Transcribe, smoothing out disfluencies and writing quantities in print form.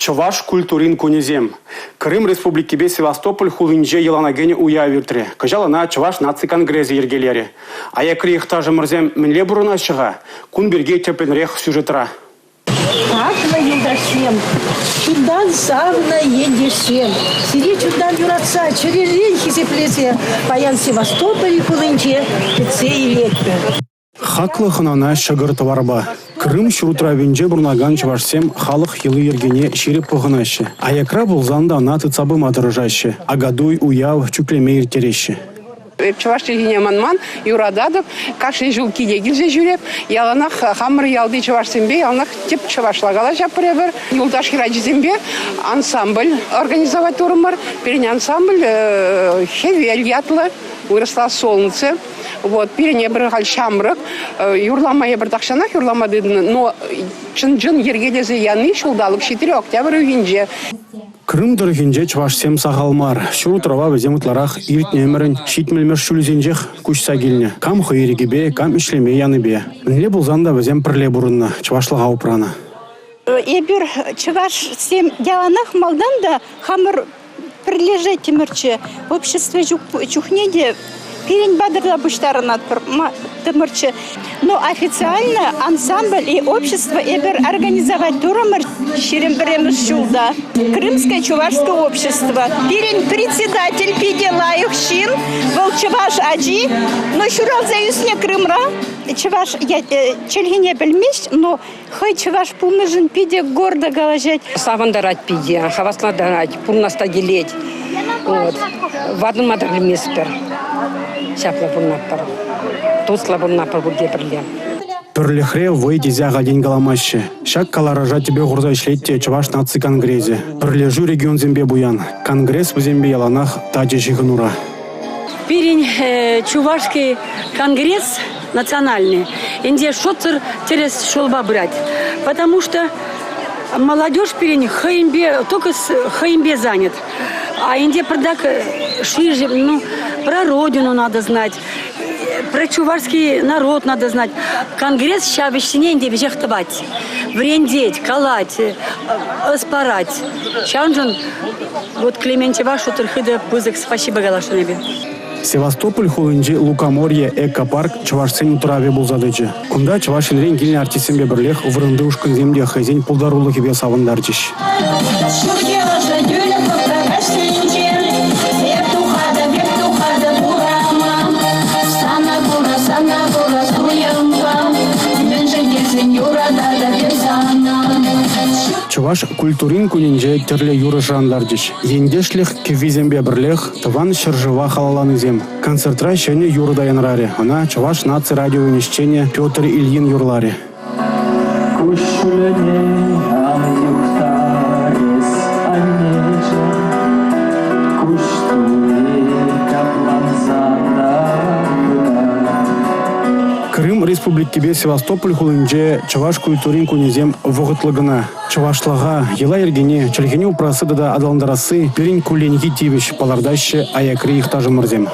Чуваш культурин кунезем. Крым Республики Севастополь хулинже еланагене уя виртре. Кажалана Чуваш наци конгресс ергелери. А я крих тажа мырзем менле буруна шыға. Кун берге тепенрех сюжетра. Аква юдасем, чудан савна едешем. Сири чудан юраца, через рейхи зеплесе. Паян Севастополь хулинже, пеце и ветпе. Хаклы хынана шығыр товарба. Крым шурутра венже бурнаган чувашсем халық елы ергене шереп пығынашы. Аякра болзанда ана тыцабы матырыжашы. Агадуй уяв чуклемейр тереші. Чувашчылыгине манман, юрададып, кашын жылки дегілзе жүреп, яланақ хамыр ялды чувашсембе, яланақ теп чувашлагала жапыребір. Юлдаш хирадизембе ансамбль организовать турмар, перен ансамбль хевель ятлы, выросла солнце. Вот, перене бір ғал шамрық, юрламая бір тақшанақ юрламады, но чын-жын ергелезе яны шулдалық 4 октябрь үйінже. Крым дырыгинже чувашсем сағалмар. Шурутрава веземутларах иртнемерін шитмелмер шүлізенжех күшса келіне. Кам хыйрегебе, кам ишлеме яныбе. Нле булзанда везем пірле бұрынна, чувашлыға упрана. Ебір чуваш сем яланах малданда хамыр пірлеже темірче. В обществе чухнеде перень бадырла буштарына тымырчы. Но официально ансамбль и общество эбер организовать турамыр шерем біреміз шулда. Крымское чувашское общество. Перень председатель пиде лайық шин, был чуваш аджи, но шурал заюсне Крымра. Чуваш чельгине білмеш, но хай чуваш пулныжын пиде гордо галажать. Савандарать пиде, хавасладарать, пулнаста делеть. Вадын мадарлемеспер. Шапла бұрнаппар. Тусла бұрнаппар бұрде бірле. Пірлехре войдезяға день галамашы. Шак калаража тебе ғұрза ішлетте Чуваш наци конгрезе. Пірлежу регион зембе буян. Конгресс в зембе яланах таджи жиғынура. Перень Чувашский конгресс национальный. Инде шоцер терес шолба брать. Потому что молодежь перень только с хаимбе занят. А инде продак шиже, про родину надо знать, про чувашский народ надо знать. Конгресс сейчас в Ищине инде вежехтовать, врендеть, колоть, спарать. Чанжан, вот Клементьева, шутырхыда, пызык, спасибо галашынебе. Севастополь хулынжи Лукоморье экопарк Чувашсен утраве булзадычы. Кунда Чувашин реңгелін артисембе бірлех вырынды ушкын земде хайзен пулдарулы кебе савындарчыш. Чуваш культурин кунинже терле юры жандардыш. Ендешлих кевизембе бірлех тыван шыржыва халаланызем. Концертра шене юры даянраре. Она Чуваш наци радиовещение Петр Ильин юрларе. Крым Республики Севастополь хулынже Чуваш культурин кунезем вғытлығына. Чувашлыға ела ергене, чөлгене упрасы да адаландарасы перень куленеги тивиш палардашы аякри их тажы мырзем.